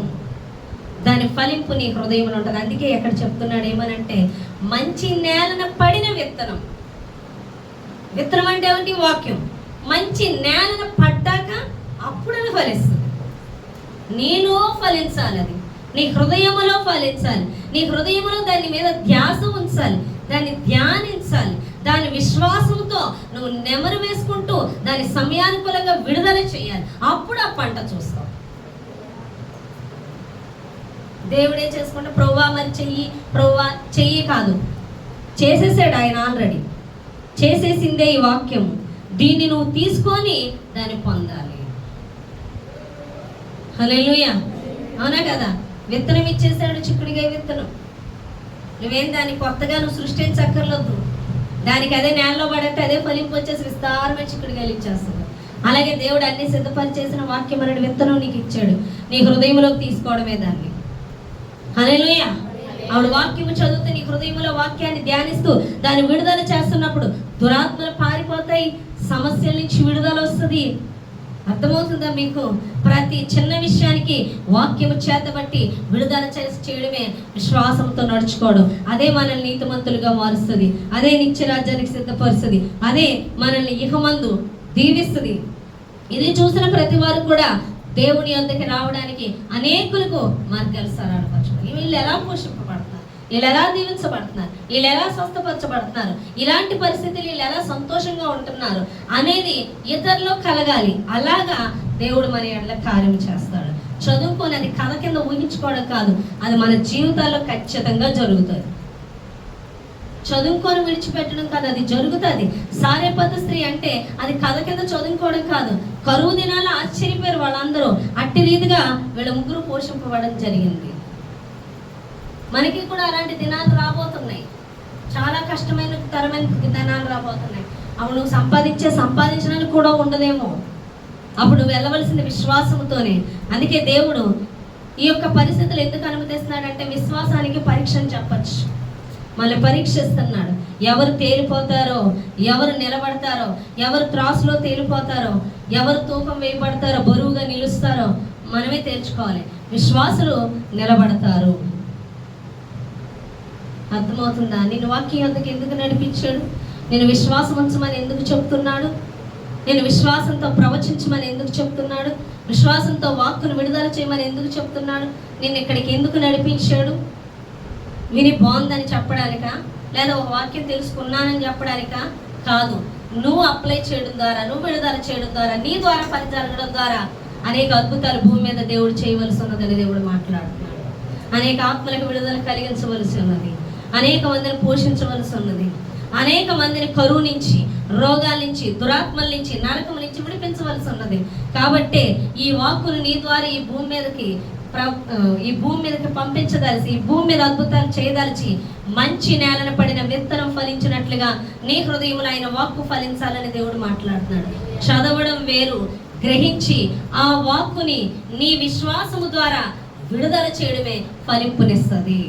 S1: దాని ఫలింపు నీ హృదయంలో ఉంటుంది. అందుకే ఎక్కడ చెప్తున్నాడు ఏమనంటే, మంచి నేలన పడిన విత్తనం. విత్తనం అంటే ఏమిటి? వాక్యం. మంచి నేలన పడ్డాక అప్పుడు అది ఫలిస్తుంది. నీలో ఫలించాలి, అది నీ హృదయములో ఫలించాలి. నీ హృదయములో దాని మీద ధ్యాస ఉంచాలి, దాన్ని ధ్యానించాలి. దాని విశ్వాసంతో నువ్వు నెమరు వేసుకుంటూ దాని సమయానుకూలంగా విడుదల చేయాలి. అప్పుడు ఆ పంట చూస్తావు. దేవుడే చేసుకుంటే ప్రభువా మరి చెయ్యి, ప్రభువా చెయ్యి కాదు, చేసేసాడు ఆయన. ఆల్రెడీ చేసేసిందే ఈ వాక్యం. దీన్ని నువ్వు తీసుకొని దాన్ని పొందాలి. హల్లెలూయా, అవునా కదా? విత్తనం ఇచ్చేసాడు, చిక్కుడుగా విత్తనం. నువ్వేం దాన్ని కొత్తగా నువ్వు సృష్టించక్కర్లేదు. దానికి అదే నేలలో పడితే అదే ఫలింపు వచ్చేసి విస్తారమైన చిక్కుడుగాయలు ఇచ్చేస్తుంది. అలాగే దేవుడు అన్ని సిద్ధపరిచేసిన వాక్యం అనే విత్తనం నీకు ఇచ్చాడు. నీ హృదయంలోకి తీసుకోవడమే దాన్ని. హల్లెలూయా. ఆవిడ వాక్యము చదువుతూ నీ హృదయంలో వాక్యాన్ని ధ్యానిస్తూ దాన్ని విడుదల చేస్తున్నప్పుడు దురాత్మలు పారిపోతాయి, సమస్యల నుంచి విడుదల వస్తుంది. అర్థమవుతుందా మీకు? ప్రతి చిన్న విషయానికి వాక్యము చేతబట్టి విడుదల చేయడమే విశ్వాసంతో నడుచుకోవడం. అదే మనల్ని నీతిమంతులుగా మారుస్తుంది, అదే నిత్య రాజ్యానికి సిద్ధపరుస్తుంది, అదే మనల్ని ఇహమందు దీవిస్తుంది. ఇది చూసిన ప్రతి వారు కూడా దేవుని యొద్దకు రావడానికి అనేకులకు మార్గాలు సరళపరచుకోవాలి. వీళ్ళు ఎలా పోషింపబడుతున్నారు, వీళ్ళు ఎలా దీవించబడుతున్నారు, వీళ్ళు ఎలా స్వస్థపరచబడుతున్నారు, ఇలాంటి పరిస్థితులు వీళ్ళు ఎలా సంతోషంగా ఉంటున్నారు అనేది ఇతరులో కలగాలి. అలాగా దేవుడు మన ఎడల కార్యం చేస్తాడు. చదువుకొని అది కథ కింద ఊహించుకోవడం కాదు, అది మన జీవితాల్లో ఖచ్చితంగా జరుగుతుంది. చదువుకొని విడిచిపెట్టడం కాదు, అది జరుగుతుంది. సారెపత స్త్రీ అంటే అది కథ కింద చదువుకోవడం కాదు. కరువు దినాలు ఆశ్చర్యపోయారు వాళ్ళందరూ. అట్టి రీతిగా వీళ్ళ ముగ్గురు పోషింపబడడం జరిగింది. మనకి కూడా అలాంటి దినాలు రాబోతున్నాయి. చాలా కష్టమైన తరమైన దినాలు రాబోతున్నాయి. అప్పుడు నువ్వు సంపాదించడానికి కూడా ఉండదేమో. అప్పుడు నువ్వు వెళ్ళవలసిన విశ్వాసంతోనే. అందుకే దేవుడు ఈ యొక్క పరిస్థితులు ఎందుకు అనుమతిస్తున్నాడంటే విశ్వాసానికి పరీక్ష అని చెప్పచ్చు. మళ్ళీ పరీక్షిస్తున్నాడు. ఎవరు తేలిపోతారో, ఎవరు నిలబడతారో, ఎవరు త్రాసులో తేలిపోతారో, ఎవరు తూకం వేయబడతారో, బరువుగా నిలుస్తారో మనమే తేల్చుకోవాలి. విశ్వాసులు నిలబడతారు. అర్థమవుతుందా? నేను వాక్యం వద్దకు ఎందుకు నడిపించాడు? నేను విశ్వాసం ఉంచమని ఎందుకు చెప్తున్నాడు? నేను విశ్వాసంతో ప్రవచించమని ఎందుకు చెప్తున్నాడు? విశ్వాసంతో వాక్కును విడుదల చేయమని ఎందుకు చెప్తున్నాడు? నేను ఇక్కడికి ఎందుకు నడిపించాడు? విని బాగుందని చెప్పడానికా, లేదా ఒక వాక్యం తెలుసుకున్నానని చెప్పడానికా? కాదు. నువ్వు అప్లై చేయడం ద్వారా, నువ్వు విడుదల చేయడం ద్వారా, నీ ద్వారా పని జరగడం ద్వారా అనేక అద్భుతాలు భూమి మీద దేవుడు చేయవలసి ఉన్నదని దేవుడు మాట్లాడుతున్నాడు. అనేక ఆత్మలకు విడుదల కలిగించవలసి ఉన్నది, అనేక మందిని పోషించవలసి ఉన్నది, అనేక మందిని కరువు నుంచి, రోగాల నుంచి, దురాత్మల నుంచి, నరకం నుంచి విడిపించవలసి ఉన్నది. కాబట్టే ఈ వాక్కును నీ ద్వారా ఈ భూమి మీదకి పంపించదలిచి, ఈ భూమి మీద అద్భుతాలు చేయదలిచి, మంచి నేలన పడిన విత్తనం ఫలించినట్లుగా నీ హృదయంలో ఆయన వాక్కు ఫలించాలని దేవుడు మాట్లాడుతున్నాడు. చదవడం వేరు, గ్రహించి ఆ వాక్కుని నీ విశ్వాసము ద్వారా విడుదల చేయడమే ఫలింపునిస్తుంది.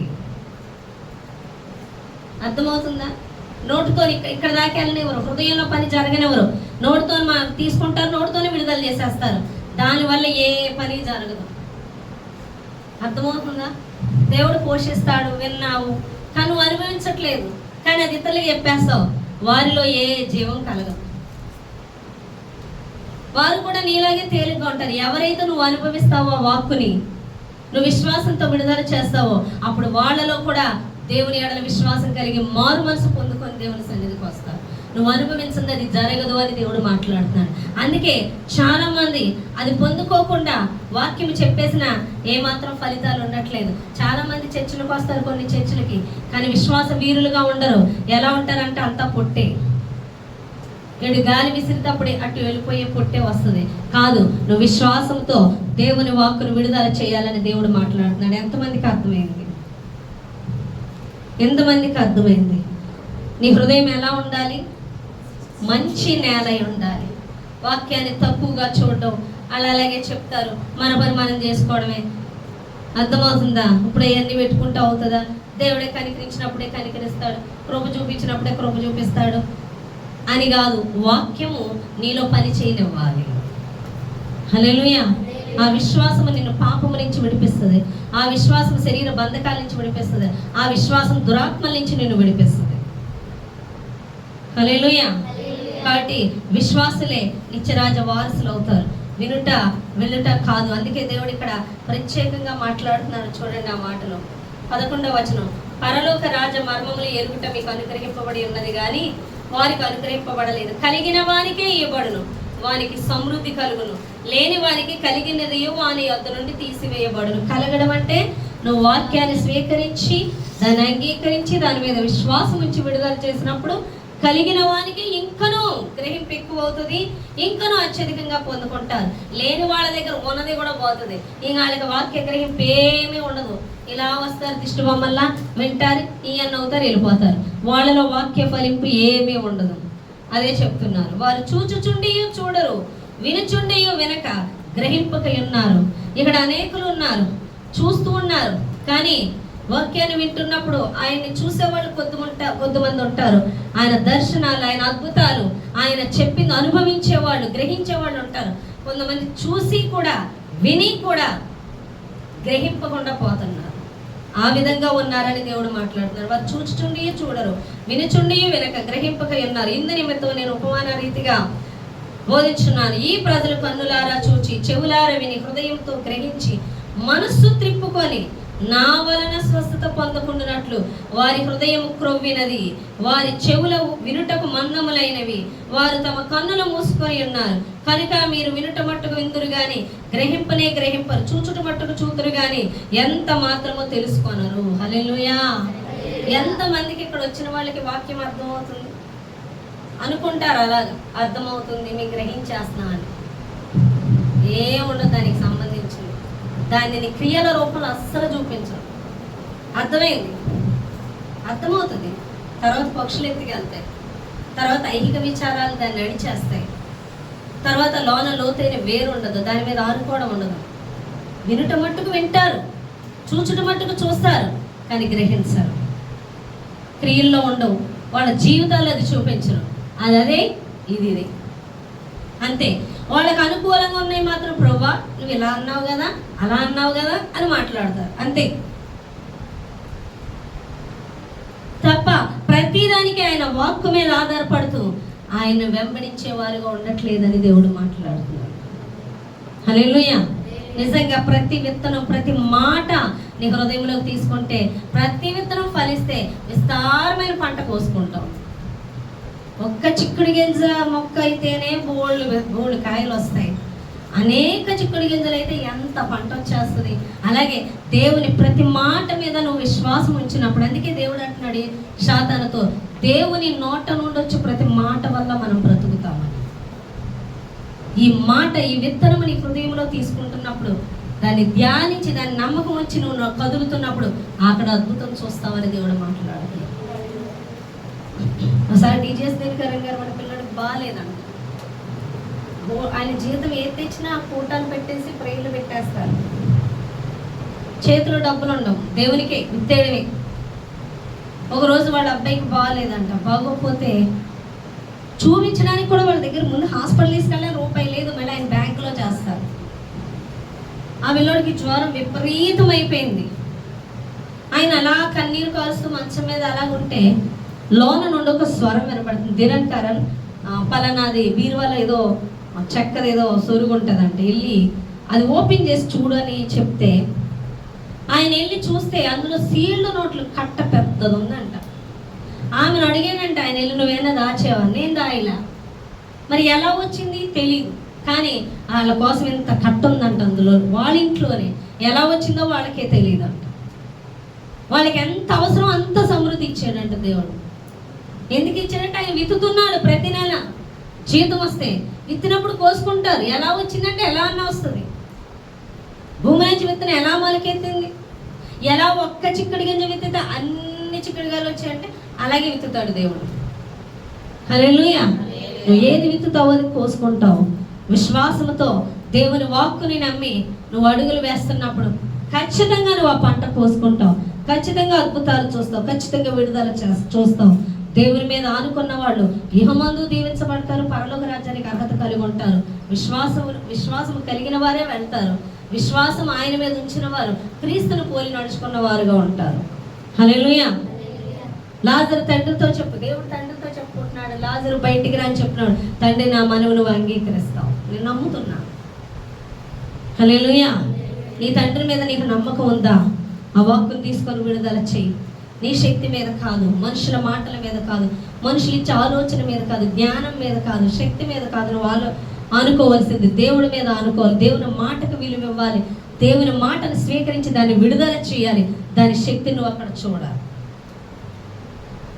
S1: అర్థమవుతుందా? నోటుతో ఇక్కడ దాకా వెళ్ళనివ్వరు, హృదయంలో పని జరగనివ్వరు. నోటితో తీసుకుంటారు, నోటితోనే విడుదల చేసేస్తారు. దానివల్ల ఏ పని జరగదు. అర్థమవుతుందా? దేవుడు పోషిస్తాడు, విన్నావు, కానీ నువ్వు అనుభవించట్లేదు. కానీ అది ఇతరులకు చెప్పేస్తావు, వారిలో ఏ జీవం కలగదు. వారు కూడా నీలాగే తేలిగ్గా ఉంటారు. ఎవరైతే నువ్వు అనుభవిస్తావో వాక్కుని, నువ్వు విశ్వాసంతో విడుదల చేస్తావో, అప్పుడు వాళ్ళలో కూడా దేవుని ఎడల విశ్వాసం కలిగి మారు మనసు పొందుకొని దేవుని సన్నిధికి వస్తారు. నువ్వు అనుభవించింది అది జరగదు అని దేవుడు మాట్లాడుతున్నాడు. అందుకే చాలా మంది అది పొందుకోకుండా వాక్యం చెప్పేసిన ఏమాత్రం ఫలితాలు ఉండట్లేదు. చాలా మంది చర్చిలకు వస్తారు, కొన్ని చర్చిలకి, కానీ విశ్వాస వీరులుగా ఉండరు. ఎలా ఉంటారంటే అంతా పొట్టే. ఏడు గాలి విసిరితప్పుడే అటు వెళ్ళిపోయే పొట్టే వస్తుంది. కాదు, నువ్వు విశ్వాసంతో దేవుని వాక్కును విడుదల చేయాలని దేవుడు మాట్లాడుతున్నాడు. ఎంతమందికి అర్థమైంది? ఎంతమందికి అర్థమైంది? నీ హృదయం ఎలా ఉండాలి? మంచి నేల ఉండాలి. వాక్యాన్ని తక్కువగా చూడడం, అలాగే చెప్తారు, మన పని మనం చేసుకోవడమే. అర్థమవుతుందా? ఇప్పుడు అవన్నీ పెట్టుకుంటూ అవుతుందా? దేవుడే కనికరించినప్పుడే కనికరిస్తాడు, కృప చూపించినప్పుడే కృప చూపిస్తాడు అని కాదు. వాక్యము నీలో పని చేయనివ్వాలి. హల్లెలూయా. ఆ విశ్వాసము నిన్ను పాపము నుంచి విడిపిస్తుంది. ఆ విశ్వాసం శరీర బంధకాల నుంచి విడిపిస్తుంది. ఆ విశ్వాసం దురాత్మల నుంచి నిన్ను విడిపిస్తుంది. హల్లెలూయా. కాబట్టి విశ్వాసులే నిత్యరాజ వారసులు అవుతారు. వినుట వెళ్ళుట కాదు. అందుకే దేవుడు ఇక్కడ ప్రత్యేకంగా మాట్లాడుతున్నారు. చూడండి ఆ మాటలో 11వ వచనం, పరలోక రాజ మర్మములు ఎరుగుట మీకు అనుగ్రహింపబడి ఉన్నది కానీ వారికి అనుగ్రహింపబడలేదు. కలిగిన వారికే ఇవ్వబడును, వానికి సమృద్ధి కలుగును. లేని వారికి కలిగినది వాని యొద్ద నుండి తీసివేయబడును. కలగడం అంటే నువ్వు వాక్యాన్ని స్వీకరించి దాన్ని అంగీకరించి దాని మీద విశ్వాసం ఉంచి విడుదల చేసినప్పుడు కలిగిన వానికి ఇంకనూ గ్రహింపు ఎక్కువ అవుతుంది, ఇంకనూ అత్యధికంగా పొందుకుంటారు. లేని వాళ్ళ దగ్గర ఉన్నది కూడా పోతుంది. ఇంకా వాళ్ళకి వాక్య గ్రహింపు ఏమీ ఉండదు. ఇలా వస్తారు, దిష్టి బొమ్మల్లా వింటారు, ఈయన అవుతారు, వెళ్ళిపోతారు. వాళ్ళలో వాక్య ఫలింపు ఏమీ ఉండదు. అదే చెప్తున్నారు. వారు చూచుచుండియు చూడరు, వినుచుండియు వినక గ్రహింపకై ఉన్నారు. ఇక్కడ అనేకులు ఉన్నారు, చూస్తూ ఉన్నారు, కానీ వాక్యాన్ని వింటున్నప్పుడు ఆయన్ని చూసేవాళ్ళు కొద్దిమంది ఉంటారు. ఆయన దర్శనాలు, ఆయన అద్భుతాలు, ఆయన చెప్పింది అనుభవించేవాళ్ళు, గ్రహించేవాళ్ళు ఉంటారు. కొంతమంది చూసి కూడా విని కూడా గ్రహింపకుండా పోతున్నారు. ఆ విధంగా ఉన్నారని దేవుడు మాట్లాడుతున్నారు. వారు చూచుచుండి చూడరు, వినుచుండి వినక గ్రహింపకై ఉన్నారు. ఇందు నిమిత్తం నేను ఉపమాన రీతిగా బోధించున్నాను. ఈ ప్రజలు కన్నులారా చూచి, చెవులారా విని, హృదయంతో గ్రహించి, మనస్సు త్రిప్పుకొని నా వలన స్వస్థత పొందకుండానట్లు వారి హృదయం క్రొవ్వినది, వారి చెవుల వినుటకు మందములైనవి, వారు తమ కన్నులు మూసుకొని ఉన్నారు. కనుక మీరు వినుట మట్టుకు విందురు గాని గ్రహింపనే గ్రహింపరు, చూచుట మట్టుకు చూతురు గాని ఎంత మాత్రమో తెలుసుకొనరు. హల్లెలూయా. ఎంతమందికి ఇక్కడ వచ్చిన వాళ్ళకి వాక్యం అర్థమవుతుంది అనుకుంటారు? అలాగా అర్థమవుతుంది, మీకు గ్రహించేస్తున్నా అని ఏముండదు దానికి సంబంధించింది. దానిని క్రియల రూపంలో అస్సలు చూపించరు. అర్థమైంది, అర్థమవుతుంది. తర్వాత పక్షులు ఎత్తుకెళ్తాయి, తర్వాత ఐహిక విచారాలు దాన్ని నడిచేస్తాయి, తర్వాత లోన లోతైన వేరు ఉండదు, దాని మీద ఆనుకోవడం ఉండదు. వినుట మట్టుకు వింటారు, చూచుట మట్టుకు చూస్తారు, కానీ గ్రహించరు. క్రియల్లో ఉండవు, వాళ్ళ జీవితాల్లో అది చూపించరు. అదే ఇది అంతే. వాళ్ళకి అనుకూలంగా ఉన్నాయి మాత్రం, ప్రభువా నువ్వు ఇలా అన్నావు కదా, అలా అన్నావు కదా అని మాట్లాడతారు, అంతే తప్ప ప్రతిదానికి ఆయన వాక్కు మీద ఆధారపడుతూ ఆయన వెంబడించే వారుగా ఉండట్లేదని దేవుడు మాట్లాడుతున్నాడు. హల్లెలూయా. నిజంగా ప్రతి విత్తనం, ప్రతి మాట నీ హృదయంలోకి తీసుకుంటే, ప్రతి విత్తనం ఫలిస్తే విస్తారమైన పంట కోసుకుంటాం. ఒక్క చిక్కుడు గింజ మొక్క అయితేనే బోళ్ళు కాయలు వస్తాయి. అనేక చిక్కుడు గింజలు అయితే ఎంత పంట వచ్చేస్తుంది. అలాగే దేవుని ప్రతి మాట మీద నువ్వు విశ్వాసం ఉంచినప్పుడు, అందుకే దేవుడు అంటున్నాడు సాతానుతో, దేవుని నోట నుండి వచ్చి ప్రతి మాట వల్ల మనం బ్రతుకుతామని. ఈ మాట, ఈ విత్తనము నీ హృదయంలో తీసుకుంటున్నప్పుడు, దాన్ని ధ్యానించి దాన్ని నమ్మకం వచ్చి నువ్వు కదులుతున్నప్పుడు అక్కడ అద్భుతం చూస్తామని దేవుడు మాట్లాడుతున్నాడు. ఒకసారి టీచర్స్ దినకరణ్ గారు మన పిల్లడికి బాగాలేదంట. ఆయన జీతం ఏది తెచ్చినా కూటాలు పెట్టేసి ప్రేయర్లు పెట్టేస్తారు. చేతిలో డబ్బులు ఉండవు, దేవునికే విత్తేయడమే. ఒకరోజు వాళ్ళ అబ్బాయికి బాగాలేదంట. బాగోకపోతే చూపించడానికి కూడా వాళ్ళ దగ్గర ముందు హాస్పిటల్ తీసుకెళ్ళే రూపాయి లేదు, మళ్ళీ ఆయన బ్యాంకులో చేస్తారు. ఆ పిల్లోడికి జ్వరం విపరీతం అయిపోయింది. ఆయన అలా కన్నీరు కారుస్తూ మంచం మీద అలాగుంటే లోన నుండి ఒక స్వరం వినపడుతుంది. దినకరణ్ పలానాది బీరువాలో ఏదో చెక్కది ఏదో సొరుగు ఉంటుందంట, వెళ్ళి అది ఓపెన్ చేసి చూడని చెప్తే ఆయన వెళ్ళి చూస్తే అందులో సీల్డ్ నోట్లు కట్ట పెద్దది ఉందంట. ఆమెను అడిగానంట ఆయన వెళ్ళి, నువ్వేనా దాచేవా? నేను దాయిలా. మరి ఎలా వచ్చింది తెలియదు, కానీ వాళ్ళ కోసం ఎంత కట్ట ఉందంట అందులో, వాళ్ళ ఇంట్లోనే. ఎలా వచ్చిందో వాళ్ళకే తెలియదు అంట. వాళ్ళకి ఎంత అవసరం అంత సమృద్ధి ఇచ్చాడంట దేవుడు. ఎందుకు ఇచ్చాడంటే ఆయన విత్తుతున్నాడు. ప్రతి నెల జీతం వస్తే విత్తినప్పుడు కోసుకుంటారు. ఎలా వచ్చిందంటే ఎలా అన్నా వస్తుంది. భూమి నుంచి విత్తనం ఎలా మొలకెత్తింది, ఎలా ఒక్క చిక్కడి గింజ విత్తితే అన్ని చిక్కడిగాలు వచ్చాయంటే అలాగే విత్తుతాడు దేవుడు. హల్లెలూయా. నువ్వు ఏది విత్తుతావో అది కోసుకుంటావు. విశ్వాసంతో దేవుని వాక్కుని నమ్మి నువ్వు అడుగులు వేస్తున్నప్పుడు ఖచ్చితంగా నువ్వు ఆ పంట కోసుకుంటావు. ఖచ్చితంగా అద్భుతాలు చూస్తావు, ఖచ్చితంగా విడుదల చూస్తావు. దేవుని మీద ఆనుకున్న వాళ్ళు ఇహమందు దీవించబడతారు, పరలోక రాజ్యానికి అర్హత కలిగి ఉంటారు. విశ్వాసం కలిగిన వారే వెళ్తారు. విశ్వాసం ఆయన మీద ఉంచిన వారు క్రీస్తును పోలి నడుచుకున్న వారుగా ఉంటారు. హల్లెలూయా. లాజరు తండ్రితో చెప్పు, దేవుడు తండ్రితో చెప్పుకుంటున్నాడు, లాజరు బయటికి రా అని చెప్తున్నాడు. తండ్రి, నా మనవి నువ్వు అంగీకరిస్తావు, నేను నమ్ముతున్నా. హల్లెలూయా. నీ తండ్రి మీద నీకు నమ్మకం ఉందా? ఆ వాక్కును తీసుకొని విడుదల చెయ్యి. నీ శక్తి మీద కాదు, మనుషుల మాటల మీద కాదు, మనుషులు ఇచ్చే ఆలోచన మీద కాదు, జ్ఞానం మీద కాదు, శక్తి మీద కాదు. నువ్వు అనుకోవాల్సింది దేవుడి మీద అనుకోవాలి. దేవుని మాటకు విలువ ఇవ్వాలి. దేవుని మాటను స్వీకరించి దాన్ని విడుదల చేయాలి. దాని శక్తిని నువ్వు అక్కడ చూడాలి.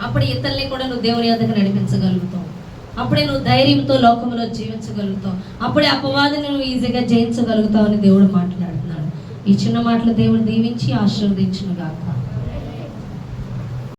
S1: అప్పుడు ఇతరుల్ని కూడా నువ్వు దేవుని యొద్దకు నడిపించగలుగుతావు. అప్పుడే నువ్వు ధైర్యంతో లోకంలో జీవించగలుగుతావు. అప్పుడే అపవాదిని నువ్వు ఈజీగా జయించగలుగుతావు అని దేవుడు మాట్లాడుతున్నాడు. ఈ చిన్న మాటలు దేవుడు దీవించి ఆశీర్వదించును గాక.